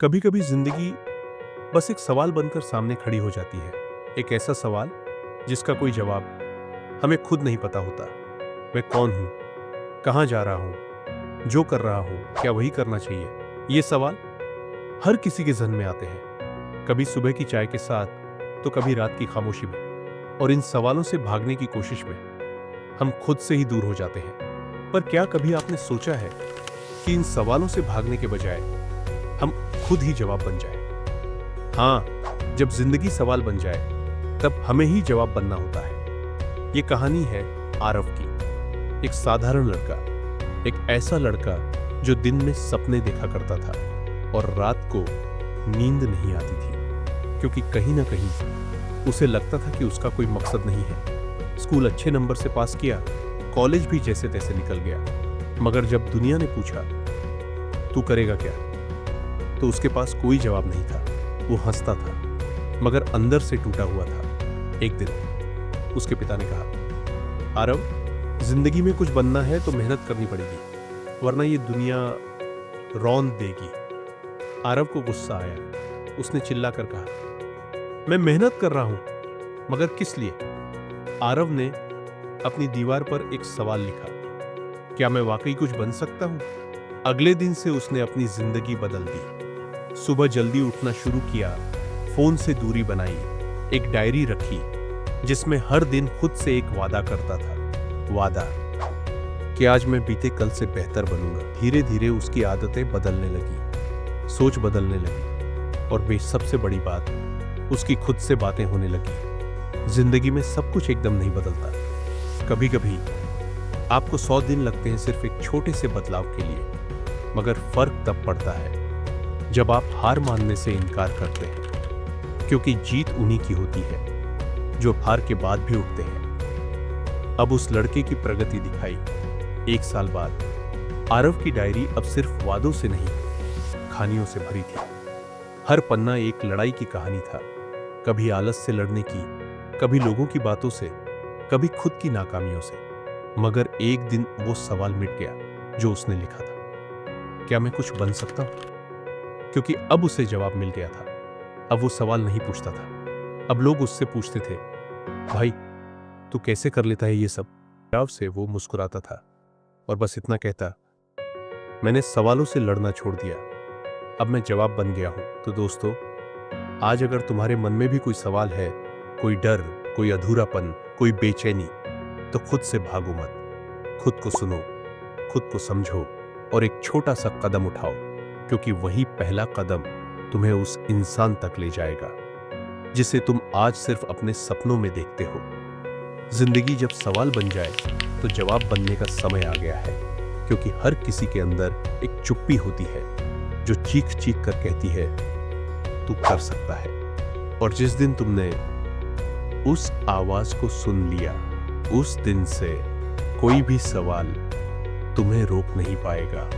कभी कभी जिंदगी बस एक सवाल बनकर सामने खड़ी हो जाती है। एक ऐसा सवाल जिसका कोई जवाब हमें खुद नहीं पता होता। मैं कौन हूं, कहां जा रहा हूं, जो कर रहा हूं क्या वही करना चाहिए। ये सवाल हर किसी के जहन में आते हैं, कभी सुबह की चाय के साथ तो कभी रात की खामोशी में। और इन सवालों से भागने की कोशिश में हम खुद से ही दूर हो जाते हैं। पर क्या कभी आपने सोचा है कि इन सवालों से भागने के बजाय हम खुद ही जवाब बन जाए। हाँ, जब जिंदगी सवाल बन जाए तब हमें ही जवाब बनना होता है। ये कहानी है आरव की। एक साधारण लड़का, एक ऐसा लड़का जो दिन में सपने देखा करता था और रात को नींद नहीं आती थी, क्योंकि कहीं ना कहीं उसे लगता था कि उसका कोई मकसद नहीं है। स्कूल अच्छे नंबर से पास किया, कॉलेज भी जैसे तैसे निकल गया, मगर जब दुनिया ने पूछा तू करेगा क्या, तो उसके पास कोई जवाब नहीं था। वो हंसता था, मगर अंदर से टूटा हुआ था। एक दिन उसके पिता ने कहा, आरव, जिंदगी में कुछ बनना है तो मेहनत करनी पड़ेगी, वरना ये दुनिया रौंद देगी। आरव को गुस्सा आया। उसने चिल्लाकर कहा, मैं मेहनत कर रहा हूं, मगर किस लिए? आरव ने अपनी दीवार पर एक सवाल लिखा, क्या मैं वाकई कुछ बन सकता हूं? अगले दिन से उसने अपनी जिंदगी बदल दी। सुबह जल्दी उठना शुरू किया, फोन से दूरी बनाई, एक डायरी रखी जिसमें हर दिन खुद से एक वादा करता था। वादा कि आज मैं बीते कल से बेहतर बनूंगा। धीरे धीरे उसकी आदतें बदलने लगी, सोच बदलने लगी, और सबसे बड़ी बात, उसकी खुद से बातें होने लगी। जिंदगी में सब कुछ एकदम नहीं बदलता। कभी कभी आपको 100 दिन लगते हैं सिर्फ एक छोटे से बदलाव के लिए, मगर फर्क तब पड़ता है जब आप हार मानने से इनकार करते हैं, क्योंकि जीत उन्हीं की होती है जो हार के बाद भी उठते हैं। अब उस लड़के की प्रगति दिखाई। 1 साल बाद आरव की डायरी अब सिर्फ वादों से नहीं, कहानियों से भरी थी। हर पन्ना एक लड़ाई की कहानी था, कभी आलस से लड़ने की, कभी लोगों की बातों से, कभी खुद की नाकामियों से। मगर एक दिन वो सवाल मिट गया जो उसने लिखा था, क्या मैं कुछ बन सकता हूं? क्योंकि अब उसे जवाब मिल गया था। अब वो सवाल नहीं पूछता था, अब लोग उससे पूछते थे, भाई तू कैसे कर लेता है ये सब? जवाब से वो मुस्कुराता था और बस इतना कहता, मैंने सवालों से लड़ना छोड़ दिया, अब मैं जवाब बन गया हूं। तो दोस्तों, आज अगर तुम्हारे मन में भी कोई सवाल है, कोई डर, कोई अधूरापन, कोई बेचैनी, तो खुद से भागो मत। खुद को सुनो, खुद को समझो और एक छोटा सा कदम उठाओ, क्योंकि वही पहला कदम तुम्हें उस इंसान तक ले जाएगा जिसे तुम आज सिर्फ अपने सपनों में देखते हो। जिंदगी जब सवाल बन जाए तो जवाब बनने का समय आ गया है, क्योंकि हर किसी के अंदर एक चुप्पी होती है जो चीख चीख कर कहती है, तू कर सकता है। और जिस दिन तुमने उस आवाज को सुन लिया, उस दिन से कोई भी सवाल तुम्हें रोक नहीं पाएगा।